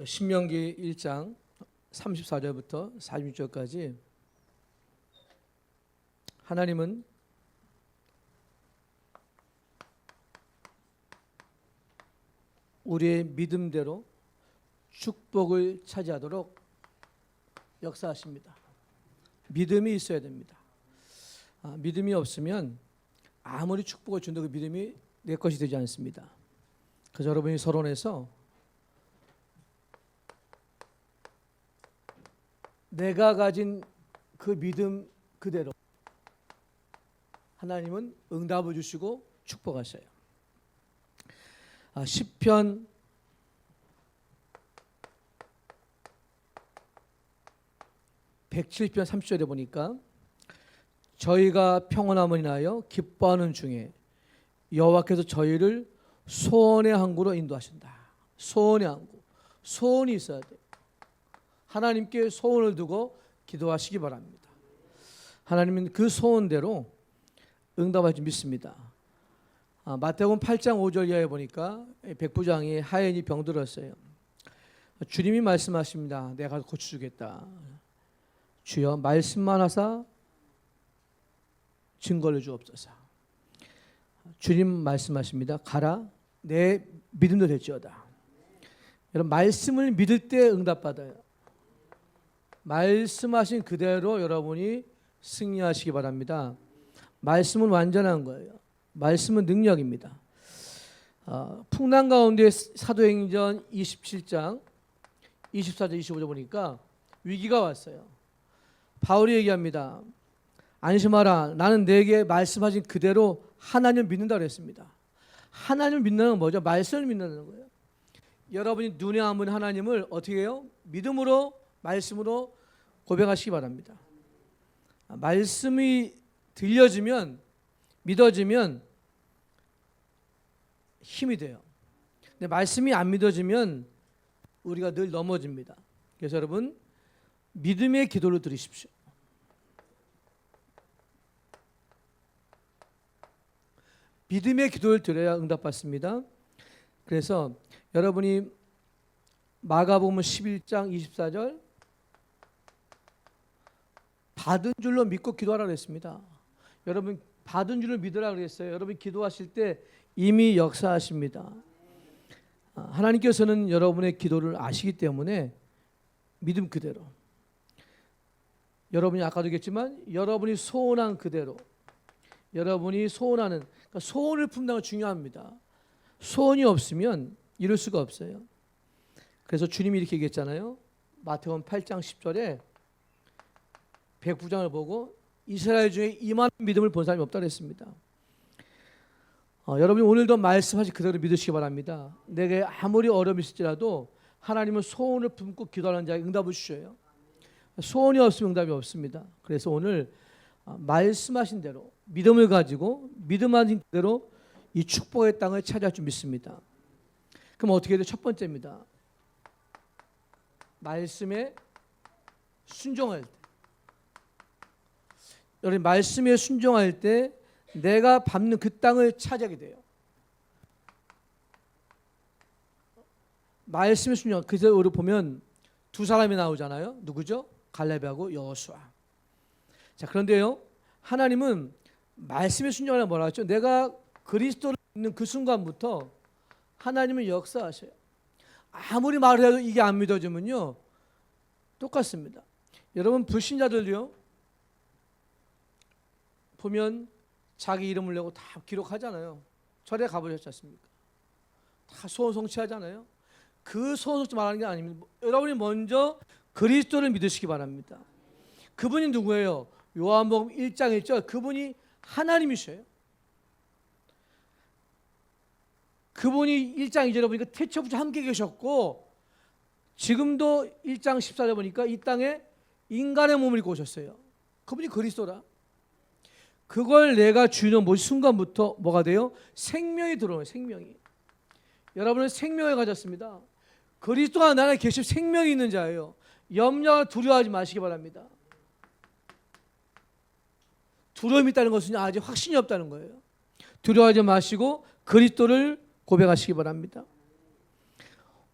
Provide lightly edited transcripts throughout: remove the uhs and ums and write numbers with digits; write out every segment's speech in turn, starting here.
신명기 1장 34절부터 46절까지 하나님은 우리의 믿음대로 축복을 차지하도록 역사하십니다. 믿음이 있어야 됩니다. 믿음이 없으면 아무리 축복을 준다고 믿음이 내 것이 되지 않습니다. 그래서 여러분이 서론에서 내가 가진 그 믿음 그대로 하나님은 응답을 주시고 축복하셔요. 시편 107편 30절에 보니까 저희가 평온함을 인하여 기뻐하는 중에 여호와께서 저희를 소원의 항구로 인도하신다. 소원의 항구. 소원이 있어야 돼요. 하나님께 소원을 두고 기도하시기 바랍니다. 하나님은 그 소원대로 응답할 줄 믿습니다. 마태복음 8장 5절 이하에 보니까 백부장이 하인이 병들었어요. 주님이 말씀하십니다. 내가 고쳐주겠다. 주여 말씀만 하사 증거를 주옵소서. 주님 말씀하십니다. 가라 내 믿음도 될지어다. 여러분 말씀을 믿을 때 응답받아요. 말씀하신 그대로 여러분이 승리하시기 바랍니다. 말씀은 완전한 거예요. 말씀은 능력입니다. 풍랑 가운데 사도행전 27장 24절 25절 보니까 위기가 왔어요. 바울이 얘기합니다. 안심하라. 나는 내게 말씀하신 그대로 하나님을 믿는다고 했습니다. 하나님을 믿는 건 뭐죠? 말씀을 믿는 거예요. 여러분이 눈에 안 보이는 하나님을 어떻게 해요? 믿음으로 말씀으로 고백하시기 바랍니다. 말씀이 들려지면 믿어지면 힘이 돼요. 근데 말씀이 안 믿어지면 우리가 늘 넘어집니다. 그래서 여러분 믿음의 기도를 드리십시오. 믿음의 기도를 드려야 응답받습니다. 그래서 여러분이 마가복음 11장 24절 받은 줄로 믿고 기도하라고 했습니다. 여러분 받은 줄로 믿으라고 그랬어요. 여러분 기도하실 때 이미 역사하십니다. 하나님께서는 여러분의 기도를 아시기 때문에 믿음 그대로 여러분이 아까도 얘기했지만 여러분이 소원한 그대로 여러분이 소원하는 그러니까 소원을 품는 건 중요합니다. 소원이 없으면 이룰 수가 없어요. 그래서 주님이 이렇게 얘기했잖아요. 마태복음 8장 10절에 백부장을 보고 이스라엘 중에 이만한 믿음을 본 사람이 없다고 했습니다. 여러분이 오늘도 말씀하신 그대로 믿으시기 바랍니다. 내게 아무리 어려움이 있을지라도 하나님은 소원을 품고 기도하는 자에게 응답을 주셔요. 소원이 없으면 응답이 없습니다. 그래서 오늘 말씀하신 대로 믿음을 가지고 믿음하신 대로 이 축복의 땅을 차지할 줄 믿습니다. 그럼 어떻게 해야 돼요? 첫 번째입니다. 말씀에 순종할 때. 여러분 말씀에 순종할 때 내가 밟는 그 땅을 차지하게 돼요. 말씀에 순종. 그래서 우리 보면 두 사람이 나오잖아요. 누구죠? 갈렙하고 여호수아. 자 그런데요, 하나님은 말씀에 순종하면 뭐라 하죠? 내가 그리스도를 믿는 그 순간부터 하나님은 역사하셔요. 아무리 말을 해도 이게 안 믿어지면요, 똑같습니다. 여러분 불신자들요 보면 자기 이름을 내고 다 기록하잖아요. 절에 가보셨지 않습니까? 다 소원 성취하잖아요. 그 소원 성취 말하는 게 아닙니다. 여러분이 먼저 그리스도를 믿으시기 바랍니다. 그분이 누구예요? 요한복음 1장 1절 그분이 하나님이셔요. 그분이 1장 2절에 보니까 태초부터 함께 계셨고 지금도 1장 14절에 보니까 이 땅에 인간의 몸을 입고 오셨어요. 그분이 그리스도라. 그걸 내가 주인을 모신 순간부터 뭐가 돼요? 생명이 들어오는 생명이. 여러분은 생명을 가졌습니다. 그리스도가 나에 계신 생명이 있는 자예요. 염려와 두려워하지 마시기 바랍니다. 두려움이 있다는 것은 아직 확신이 없다는 거예요. 두려워하지 마시고 그리스도를 고백하시기 바랍니다.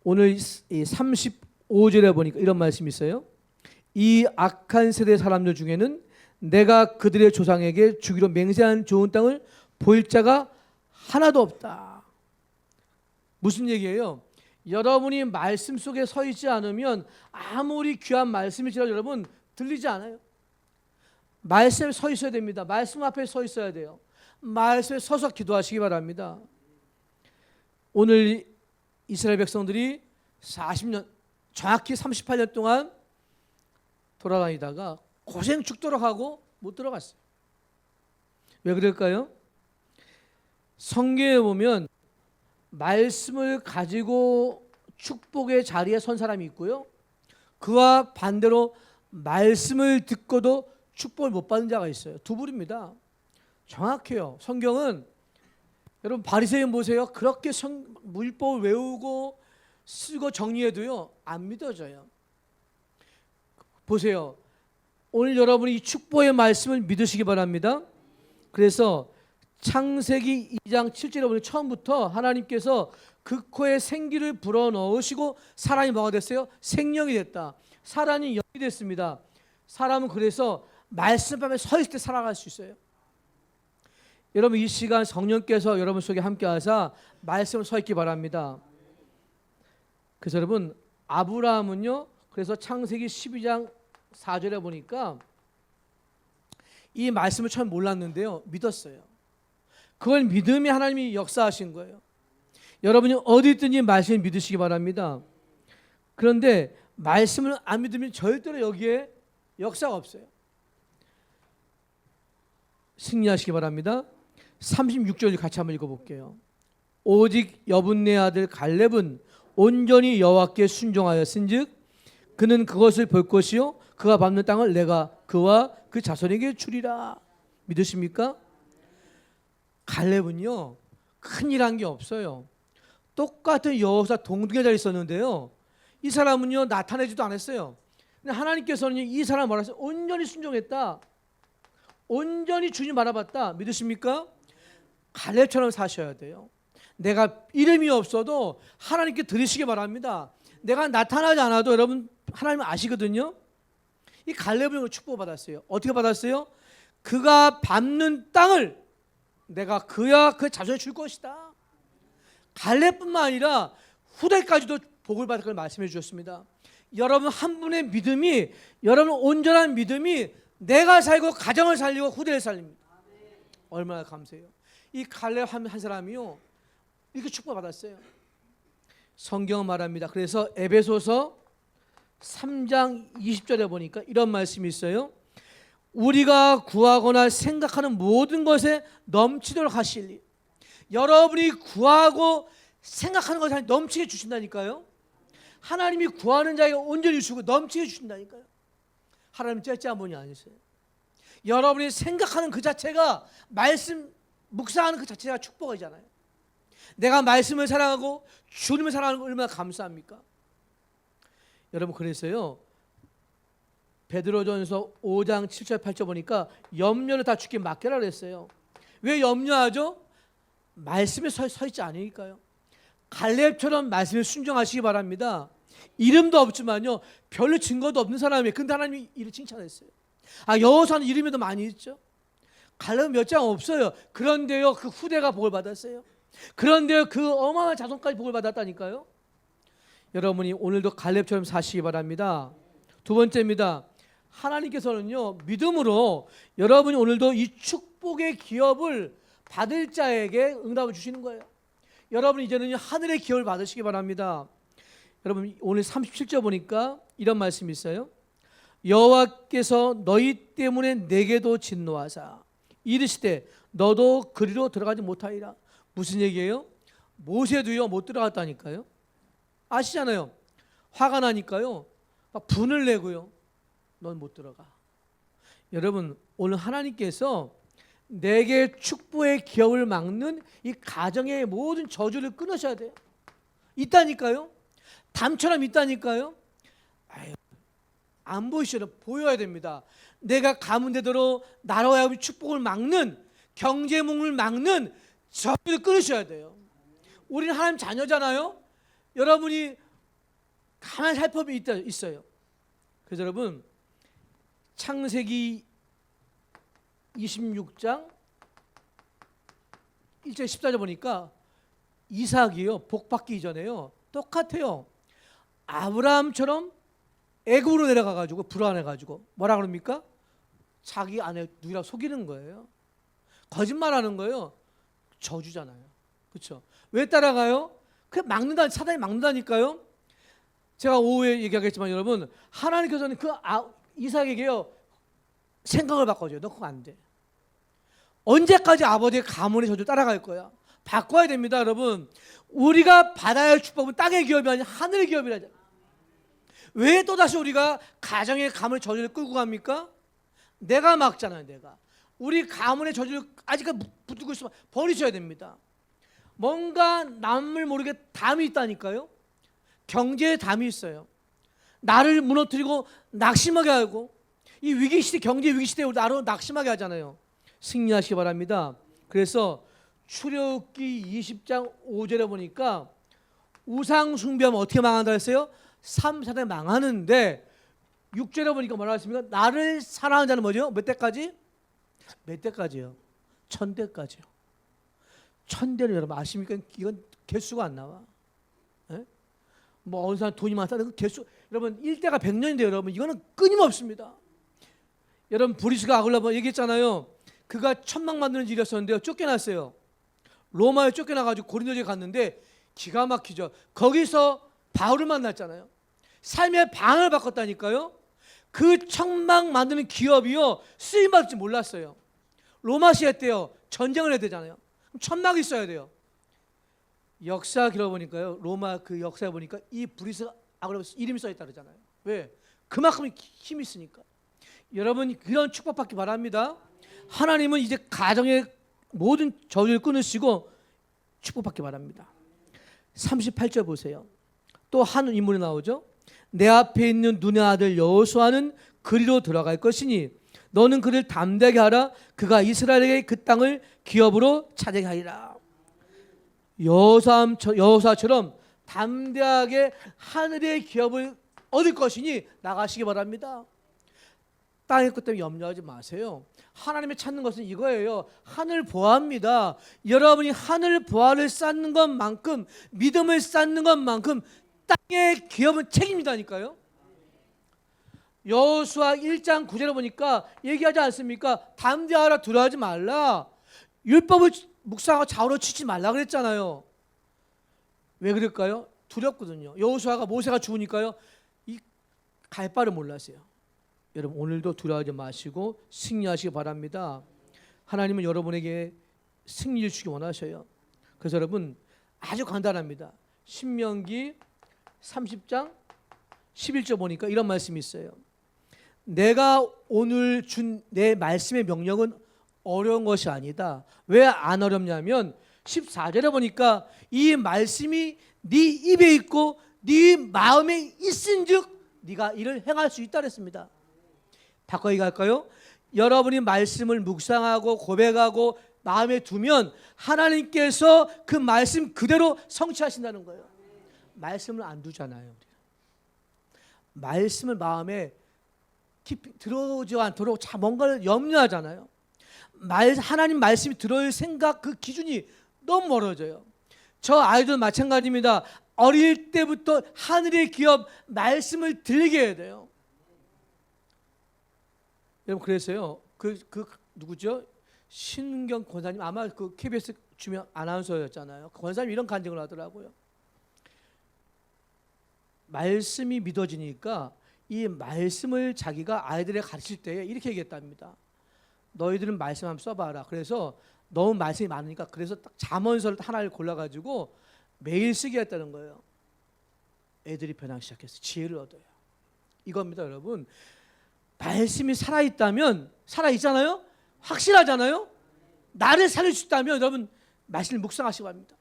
오늘 이 35절에 보니까 이런 말씀이 있어요. 이 악한 세대 사람들 중에는 내가 그들의 조상에게 주기로 맹세한 좋은 땅을 보일 자가 하나도 없다. 무슨 얘기예요? 여러분이 말씀 속에 서 있지 않으면 아무리 귀한 말씀이지라도 여러분 들리지 않아요. 말씀에 서 있어야 됩니다. 말씀 앞에 서 있어야 돼요. 말씀에 서서 기도하시기 바랍니다. 오늘 이스라엘 백성들이 40년, 정확히 38년 동안 돌아다니다가 고생 죽도록 하고 못 들어갔어요. 왜 그럴까요? 성경에 보면 말씀을 가지고 축복의 자리에 선 사람이 있고요. 그와 반대로 말씀을 듣고도 축복을 못 받는 자가 있어요. 두 부류입니다. 정확해요. 성경은 여러분 바리새인 보세요. 그렇게 율법을 외우고 쓰고 정리해도요 안 믿어져요. 보세요. 오늘 여러분이 이 축복의 말씀을 믿으시기 바랍니다. 그래서 창세기 2장 7절에 보면 처음부터 하나님께서 그 코에 생기를 불어넣으시고 사람이 뭐가 됐어요? 생명이 됐다. 사람이 영이 됐습니다. 사람은 그래서 말씀 앞에 서 있을 때 살아갈 수 있어요. 여러분 이 시간 성령께서 여러분 속에 함께 하사 말씀을 서 있기 바랍니다. 그래서 여러분 아브라함은요, 그래서 창세기 12장 4절에 보니까 이 말씀을 처음 몰랐는데요 믿었어요. 그걸 믿음이 하나님이 역사하신 거예요. 여러분이 어디 있든지 말씀을 믿으시기 바랍니다. 그런데 말씀을 안 믿으면 절대로 여기에 역사가 없어요. 승리하시기 바랍니다. 36절 같이 한번 읽어볼게요. 오직 여분네 아들 갈렙은 온전히 여호와께 순종하였은즉 그는 그것을 볼 것이요 그가 밟는 땅을 내가 그와 그 자손에게 주리라. 믿으십니까? 갈렙은요 큰일 한 게 없어요. 똑같은 여호사 동등의 자리에 있었는데요 이 사람은요 나타내지도 않았어요. 근데 하나님께서는 이 사람 뭐라 했어요? 온전히 순종했다. 온전히 주님 바라봤다. 믿으십니까? 갈렙처럼 사셔야 돼요. 내가 이름이 없어도 하나님께 드리시기 바랍니다. 내가 나타나지 않아도 여러분 하나님은 아시거든요. 이 갈렙은 축복받았어요. 어떻게 받았어요? 그가 밟는 땅을 내가 그야 그 자손에 줄 것이다. 갈렙뿐만 아니라 후대까지도 복을 받을 걸 말씀해 주셨습니다. 여러분 한 분의 믿음이, 여러분 온전한 믿음이 내가 살고 가정을 살리고 후대를 살립니다. 얼마나 감사해요. 이 갈렙 한 사람이요 이렇게 축복받았어요. 성경은 말합니다. 그래서 에베소서 3장 20절에 보니까 이런 말씀이 있어요. 우리가 구하거나 생각하는 모든 것에 넘치도록 하시리. 여러분이 구하고 생각하는 것에 넘치게 주신다니까요. 하나님이 구하는 자에게 온전히 주고 넘치게 주신다니까요. 하나님 째째한 분이 아니세요. 여러분이 생각하는 그 자체가 말씀 묵상하는 그 자체가 축복이잖아요. 내가 말씀을 사랑하고 주님을 사랑하는 거 얼마나 감사합니까? 여러분 그래서요 베드로전서 5장 7절 8절 보니까 염려를 다 주께 맡겨라 그랬어요. 왜 염려하죠? 말씀에 서 있지 않으니까요. 갈렙처럼 말씀에 순종하시기 바랍니다. 이름도 없지만요 별로 증거도 없는 사람이에요. 근데 하나님이 이를 칭찬했어요. 여호사는 이름이 더 많이 있죠. 갈렙은 몇 장 없어요. 그런데요 그 후대가 복을 받았어요. 그런데요 그 어마어마한 자손까지 복을 받았다니까요. 여러분이 오늘도 갈렙처럼 사시기 바랍니다. 두 번째입니다. 하나님께서는요 믿음으로 여러분이 오늘도 이 축복의 기업을 받을 자에게 응답을 주시는 거예요. 여러분 이제는 하늘의 기업을 받으시기 바랍니다. 여러분 오늘 37절 보니까 이런 말씀이 있어요. 여호와께서 너희 때문에 내게도 진노하사 이르시되 너도 그리로 들어가지 못하리라. 무슨 얘기예요? 모세도요 못 들어갔다니까요. 아시잖아요. 화가 나니까요 막 분을 내고요 넌 못 들어가. 여러분 오늘 하나님께서 내게 축복의 기업을 막는 이 가정의 모든 저주를 끊으셔야 돼요. 있다니까요. 담처럼 있다니까요. 안 보이시죠? 보여야 됩니다. 내가 가문 대대로 나라와 하여금 축복을 막는 경제몽을 막는 저주를 끊으셔야 돼요. 우리는 하나님 자녀잖아요. 여러분이 가만히 살펴보면 있어요. 그래서 여러분 창세기 26장 1절 14절 보니까 이삭이요 복받기 이전에요 똑같아요. 아브라함처럼 애굽으로 내려가가지고 불안해가지고 뭐라 그럽니까? 자기 아내 누이라고 속이는 거예요. 거짓말하는 거예요. 저주잖아요. 그렇죠? 왜 따라가요? 그냥 막는다, 사단이 막는다니까요. 제가 오후에 얘기하겠지만 여러분 하나님께서는 이삭에게요 생각을 바꿔줘요. 너 그거 안 돼. 언제까지 아버지의 가문의 저주 따라갈 거야? 바꿔야 됩니다, 여러분. 우리가 받아야 할 축복은 땅의 기업이 아니라 하늘의 기업이라죠. 왜 또다시 우리가 가정의 가문의 저주를 끌고 갑니까? 내가 막잖아요, 내가. 우리 가문의 저주를 아직까지 붙들고 있으면 버리셔야 됩니다. 뭔가 남을 모르게 담이 있다니까요. 경제에 담이 있어요. 나를 무너뜨리고 낙심하게 하고 이 위기시대, 경제 위기시대에 나를 낙심하게 하잖아요. 승리하시기 바랍니다. 그래서 출애굽기 20장 5절에 보니까 우상 숭배하면 어떻게 망한다 했어요? 3, 4대 망하는데 6절에 보니까 뭐라고 했습니까? 나를 사랑하는 자는 뭐죠? 몇 대까지? 몇 대까지요? 1000대까지요. 1000대는 여러분 아십니까? 이건 개수가 안 나와. 에? 뭐 어느 사람 돈이 많다는 그 개수, 여러분 1대가 100년인데 여러분 이거는 끊임없습니다. 여러분 브리스가 아글라바 얘기했잖아요. 그가 천막 만드는 일이었었는데요. 쫓겨났어요. 로마에 쫓겨나가지고 고린도에 갔는데 기가 막히죠. 거기서 바울을 만났잖아요. 삶의 방을 바꿨다니까요. 그 천막 만드는 기업이요 쓰임받을지 몰랐어요. 로마 시대 때요 전쟁을 해야 되잖아요. 천막이 있어야 돼요. 역사 기록 보니까요 로마 그 역사에 보니까 이 브리스 아글라바스 이름이 써있다 그러잖아요. 왜? 그만큼 힘이 있으니까. 여러분 그런 축복받기 바랍니다. 하나님은 이제 가정의 모든 저주를 끊으시고 축복받기 바랍니다. 38절 보세요. 또 한 인물이 나오죠. 내 앞에 있는 눈의 아들 여호수아는 그리로 들어갈 것이니 너는 그를 담대하게 하라. 그가 이스라엘에게 그 땅을 기업으로 차지하게 하리라. 여호수아처럼 담대하게 하늘의 기업을 얻을 것이니 나가시기 바랍니다. 땅의 것 때문에 염려하지 마세요. 하나님이 찾는 것은 이거예요. 하늘 보아입니다. 여러분이 하늘 보아를 쌓는 것만큼 믿음을 쌓는 것만큼 땅의 기업은 책임이다니까요. 여호수아 1장 9절에 보니까 얘기하지 않습니까? 담대하라 두려워하지 말라. 율법을 묵상하고 좌우로 치지 말라 그랬잖아요. 왜 그럴까요? 두렵거든요. 여호수아가 모세가 죽으니까요. 이 갈 바를 몰랐어요. 여러분 오늘도 두려워하지 마시고 승리하시기 바랍니다. 하나님은 여러분에게 승리를 주기 원하셔요. 그래서 여러분 아주 간단합니다. 신명기 30장 11절 보니까 이런 말씀이 있어요. 내가 오늘 준 내 말씀의 명령은 어려운 것이 아니다. 왜 안 어렵냐면 14절에 보니까 이 말씀이 네 입에 있고 네 마음에 있은즉 네가 이를 행할 수 있다 그랬습니다. 바꿔 얘기할까요? 여러분이 말씀을 묵상하고 고백하고 마음에 두면 하나님께서 그 말씀 그대로 성취하신다는 거예요. 말씀을 안 두잖아요. 말씀을 마음에 깊이 들어오지 않도록 뭔가를 염려하잖아요. 하나님 말씀이 들어올 생각 그 기준이 너무 멀어져요. 저 아이도 마찬가지입니다. 어릴 때부터 하늘의 기업 말씀을 들게 해야 돼요. 여러분 그래서요. 그 누구죠? 신은경 권사님 아마 그 KBS 주면 아나운서였잖아요. 권사님 이런 간증을 하더라고요. 말씀이 믿어지니까 이 말씀을 자기가 아이들에게 가르칠 때 이렇게 얘기했답니다. 너희들은 말씀 한번 써봐라. 그래서 너무 말씀이 많으니까 그래서 딱 잠언서를 하나를 골라가지고 매일 쓰게 했다는 거예요. 애들이 변하기 시작했어요. 지혜를 얻어요. 이겁니다, 여러분. 말씀이 살아있다면 살아있잖아요. 확실하잖아요. 나를 살릴 수 있다면 여러분 말씀을 묵상하시기 바랍니다.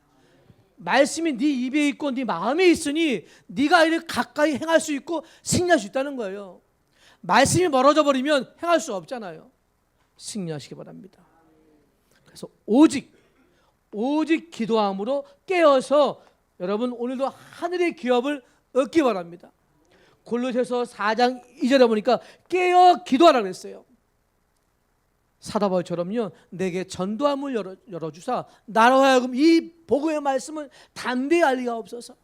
말씀이 네 입에 있고 네 마음에 있으니 네가 이를 가까이 행할 수 있고 승리할 수 있다는 거예요. 말씀이 멀어져 버리면 행할 수 없잖아요. 승리하시기 바랍니다. 그래서 오직 기도함으로 깨어서 여러분 오늘도 하늘의 기업을 얻기 바랍니다. 골로새서 4장 2절에 보니까 깨어 기도하라 그랬어요. 사도 바울처럼요, 내게 전도함을 열어주사 나로 하여금 이 복음의 말씀을 담대히 알리게 하옵소서.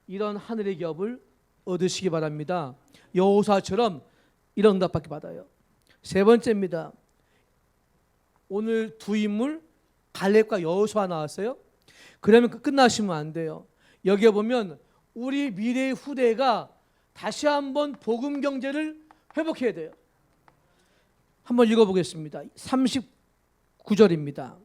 이런 하늘의 기업을 얻으시기 바랍니다. 여호수아처럼 이런 응답받기 받아요. 세 번째입니다. 오늘 두 인물 갈렙과 여호수아 나왔어요. 그러면 끝나시면 안 돼요. 여기에 보면 우리 미래의 후대가 다시 한번 복음 경제를 회복해야 돼요. 한번 읽어보겠습니다. 39절입니다.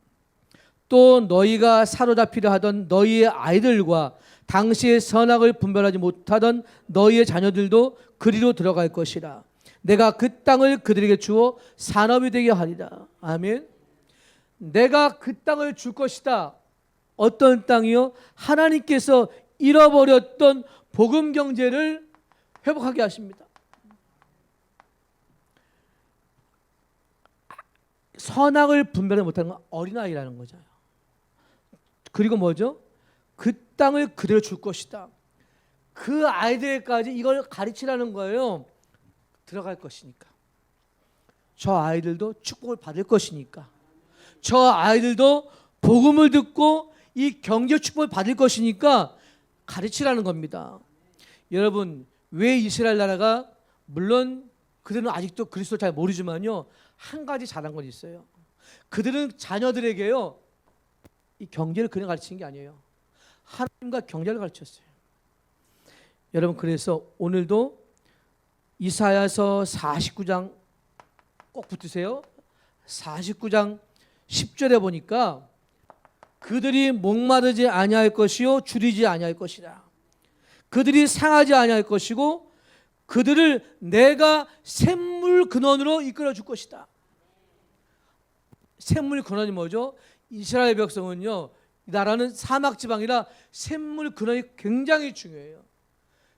또 너희가 사로잡히려 하던 너희의 아이들과 당시의 선악을 분별하지 못하던 너희의 자녀들도 그리로 들어갈 것이라. 내가 그 땅을 그들에게 주어 산업이 되게 하리라. 아멘. 내가 그 땅을 줄 것이다. 어떤 땅이요? 하나님께서 잃어버렸던 복음 경제를 회복하게 하십니다. 선악을 분별하지 못하는 건 어린아이라는 거죠. 그리고 뭐죠? 그 땅을 그대로 줄 것이다. 그 아이들까지 이걸 가르치라는 거예요. 들어갈 것이니까. 저 아이들도 축복을 받을 것이니까. 저 아이들도 복음을 듣고 이 경제 축복을 받을 것이니까 가르치라는 겁니다. 여러분, 왜 이스라엘 나라가, 물론 그들은 아직도 그리스도를 잘 모르지만요, 한 가지 잘한 건 있어요. 그들은 자녀들에게요, 이 경제를 그냥 가르치는 게 아니에요. 하나님과 경제를 가르쳤어요. 여러분, 그래서 오늘도 이사야서 49장 꼭 붙으세요. 49장 10절에 보니까 그들이 목마르지 아니할 것이요 줄이지 아니할 것이라. 그들이 상하지 아니할 것이고 그들을 내가 샘물 근원으로 이끌어 줄 것이다. 샘물 근원이 뭐죠? 이스라엘 백성은요, 이 나라는 사막 지방이라 샘물 근원이 굉장히 중요해요.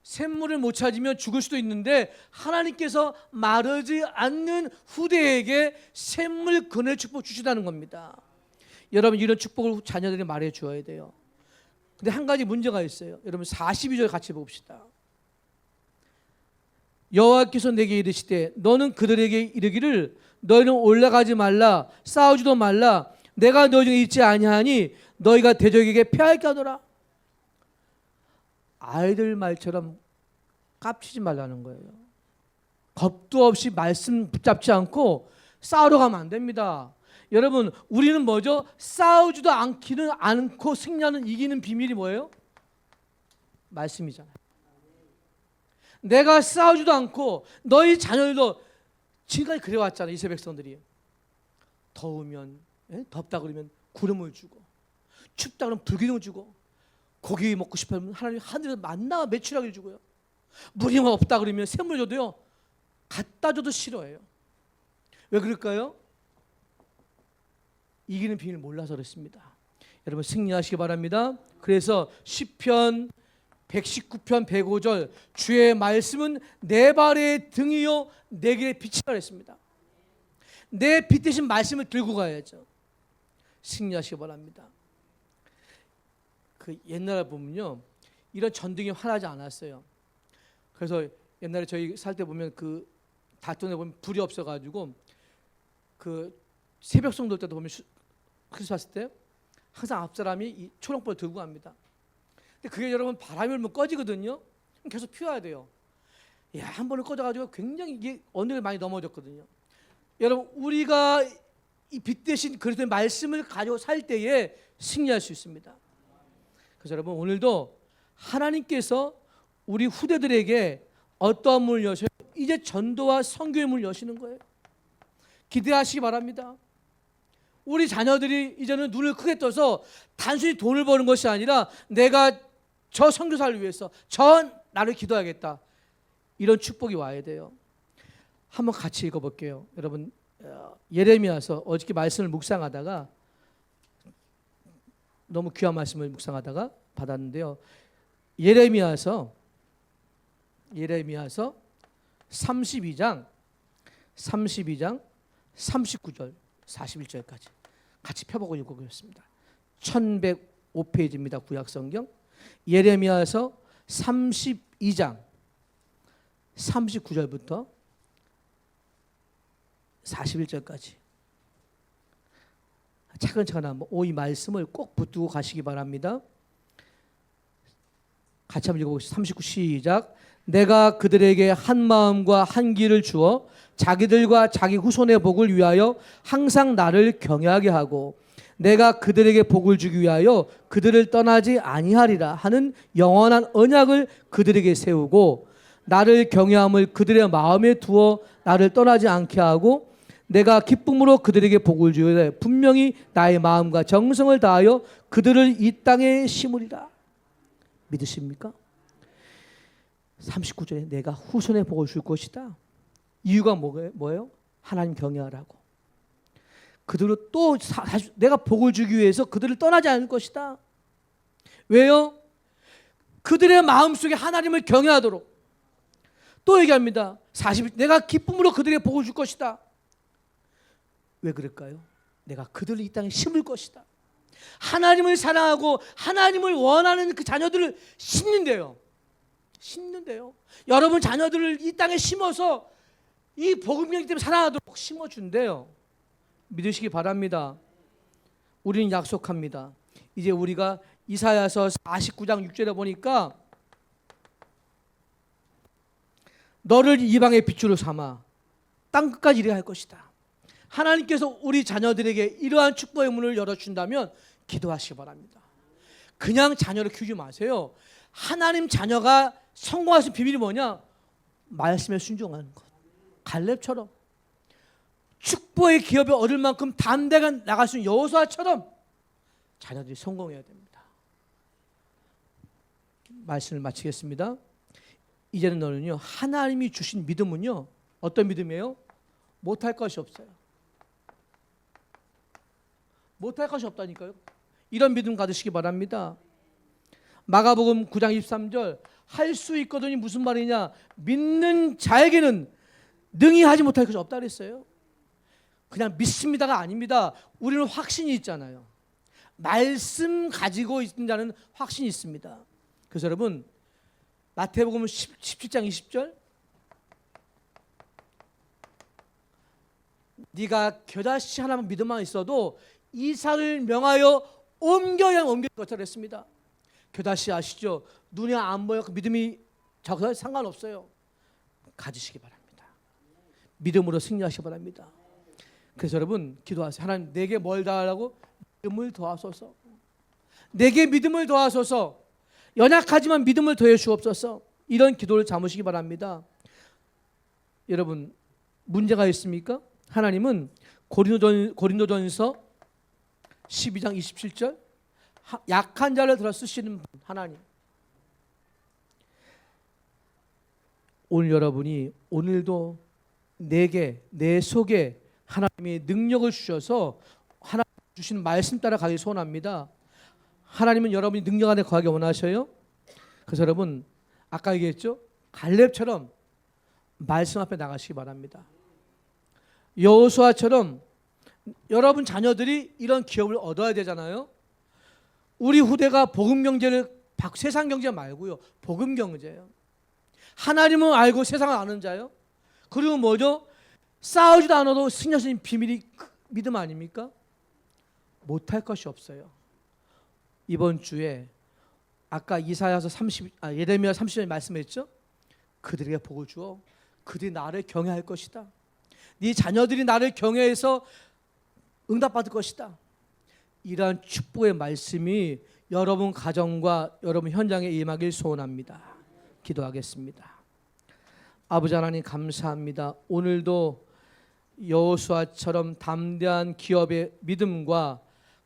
샘물을 못 찾으면 죽을 수도 있는데 하나님께서 마르지 않는 후대에게 샘물 근원의 축복 주시다는 겁니다. 여러분, 이런 축복을 자녀들이 말해 주어야 돼요. 근데 한 가지 문제가 있어요. 여러분, 42절 같이 봅시다. 여호와께서 내게 이르시되 너는 그들에게 이르기를 너희는 올라가지 말라 싸우지도 말라 내가 너희 중에 있지 아니하니 너희가 대적에게 패하게 하노라. 아이들 말처럼 깝치지 말라는 거예요. 겁도 없이 말씀 붙잡지 않고 싸우러 가면 안 됩니다. 여러분, 우리는 뭐죠? 싸우지도 않고 승리하는, 이기는 비밀이 뭐예요? 말씀이잖아요. 내가 싸우지도 않고 너희 자녀들도 지금까지 그래왔잖아요. 이스라엘 백성들이. 더우면, 덥다 그러면 구름을 주고, 춥다 그러면 불기둥을 주고, 고기 먹고 싶으면 하나님 하늘에서 만나 매출하기를 주고요. 물이 없다 그러면 샘물 줘도요, 갖다 줘도 싫어해요. 왜 그럴까요? 이기는 비밀을 몰라서 그렇습니다. 여러분, 승리하시기 바랍니다. 그래서 시편 119편 105절 주의 말씀은 내 발의 등이요 내 길의 빛이라 했습니다. 내 빛 대신 말씀을 들고 가야죠. 승리하시기 바랍니다. 그 옛날에 보면요, 이런 전등이 환하지 않았어요. 그래서 옛날에 저희 살 때 보면 그 다통에 보면 불이 없어가지고 그 새벽 성도 때도 보면 크리스마스 때 항상 앞사람이 이 초롱불을 들고 갑니다. 근데 그게 여러분 바람이 불면 꺼지거든요. 계속 피워야 돼요. 야, 한 번을 꺼져가지고 굉장히 이게 언덕을 많이 넘어졌거든요. 여러분, 우리가 이 빛 대신 그리스도의 말씀을 가지고 살 때에 승리할 수 있습니다. 그래서 여러분, 오늘도 하나님께서 우리 후대들에게 어떠한 문을 여셔요? 이제 전도와 선교의 문을 여시는 거예요. 기대하시기 바랍니다. 우리 자녀들이 이제는 눈을 크게 떠서 단순히 돈을 버는 것이 아니라 내가 저 선교사를 위해서 저 나를 기도하겠다, 이런 축복이 와야 돼요. 한번 같이 읽어볼게요. 여러분, 예레미야서 어저께 말씀을 묵상하다가 너무 귀한 말씀을 묵상하다가 받았는데요. 예레미야서 32장 39절 41절까지 같이 펴보고 읽어보겠습니다. 1105페이지입니다. 구약성경 예레미야서 32장 39절부터 41절까지 차근차근 한번 이 말씀을 꼭 붙들고 가시기 바랍니다. 같이 한번 읽어보겠습니다. 39 시작. 내가 그들에게 한 마음과 한 길을 주어 자기들과 자기 후손의 복을 위하여 항상 나를 경외하게 하고 내가 그들에게 복을 주기 위하여 그들을 떠나지 아니하리라 하는 영원한 언약을 그들에게 세우고 나를 경외함을 그들의 마음에 두어 나를 떠나지 않게 하고 내가 기쁨으로 그들에게 복을 주되 분명히 나의 마음과 정성을 다하여 그들을 이 땅에 심으리라. 믿으십니까? 39절에 내가 후손의 복을 줄 것이다. 이유가 뭐예요? 하나님 경외하라고. 그들을 또 내가 복을 주기 위해서 그들을 떠나지 않을 것이다. 왜요? 그들의 마음속에 하나님을 경외하도록. 또 얘기합니다. 40일 내가 기쁨으로 그들에게 복을 줄 것이다. 왜 그럴까요? 내가 그들을 이 땅에 심을 것이다. 하나님을 사랑하고 하나님을 원하는 그 자녀들을 심는데요. 여러분 자녀들을 이 땅에 심어서 이 복음경 때문에 사랑하도록 심어준대요. 믿으시기 바랍니다. 우리는 약속합니다. 이제 우리가 이사야서 49장 6절에 보니까 너를 이방의 빛으로 삼아 땅끝까지 이르게 할 것이다. 하나님께서 우리 자녀들에게 이러한 축복의 문을 열어준다면 기도하시기 바랍니다. 그냥 자녀를 키우지 마세요. 하나님 자녀가 성공할 수 있는 비밀이 뭐냐? 말씀에 순종하는 것. 갈렙처럼 축복의 기업을 얻을 만큼 담대가 나갈 수 있는 여호수아처럼 자녀들이 성공해야 됩니다. 말씀을 마치겠습니다. 이제는 너는요, 하나님이 주신 믿음은요, 어떤 믿음이에요? 못할 것이 없어요. 못할 것이 없다니까요. 이런 믿음 가지시기 바랍니다. 마가복음 9장 23절 할 수 있거든이 무슨 말이냐? 믿는 자에게는 능히 하지 못할 것이 없다 그랬어요. 그냥 믿습니다가 아닙니다. 우리는 확신이 있잖아요. 말씀 가지고 있는 자는 확신이 있습니다. 그래서 여러분 마태복음 17장 20절 네가 겨자씨 하나만 믿음만 있어도 이 산을 명하여 옮겨야 옮길 것이라 했습니다. 겨자씨 아시죠? 눈에 안 보여 믿음이 적어도 상관없어요. 가지시기 바랍니다. 믿음으로 승리하시기 바랍니다. 그래서 여러분 기도하세요. 하나님 내게 뭘 다하라고? 믿음을 더하소서. 내게 믿음을 더하소서. 연약하지만 믿음을 더해 주옵소서. 이런 기도를 삼으시기 바랍니다. 여러분 문제가 있습니까? 하나님은 고린도전서 12장 27절 약한 자를 들어 쓰시는 하나님. 오늘 여러분이 오늘도 내게 내 속에 하나님의 능력을 주셔서 하나님 주신 말씀 따라 가기 소원합니다. 하나님은 여러분이 능력 안에 거하기 원하셔요. 그래서 여러분 아까 얘기했죠? 갈렙처럼 말씀 앞에 나가시기 바랍니다. 여호수아처럼 여러분 자녀들이 이런 기업을 얻어야 되잖아요. 우리 후대가 복음 경제를 세상 경제 말고요. 복음 경제예요. 하나님은 알고 세상을 아는 자요. 그리고 뭐죠? 싸우지도 않아도 승리할 수 있는 비밀이 믿음 아닙니까? 못할 것이 없어요. 이번 주에 아까 이사야서 예레미야 30절에 말씀했죠? 그들에게 복을 주어 그들이 나를 경외할 것이다. 네 자녀들이 나를 경외해서 응답받을 것이다. 이러한 축복의 말씀이 여러분 가정과 여러분 현장에 임하길 소원합니다. 기도하겠습니다. 아버지 하나님 감사합니다. 오늘도 여호수아처럼 담대한 기업의 믿음과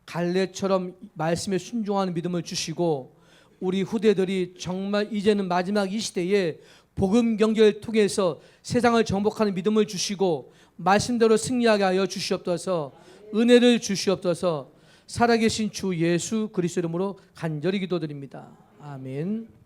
갈렙처럼 말씀에 순종하는 믿음을 주시고 우리 후대들이 정말 이제는 마지막 이 시대에 복음 경제를 통해서 세상을 정복하는 믿음을 주시고 말씀대로 승리하게 하여 주시옵소서. 은혜를 주시옵소서. 살아계신 주 예수 그리스도 이름으로 간절히 기도드립니다. 아멘.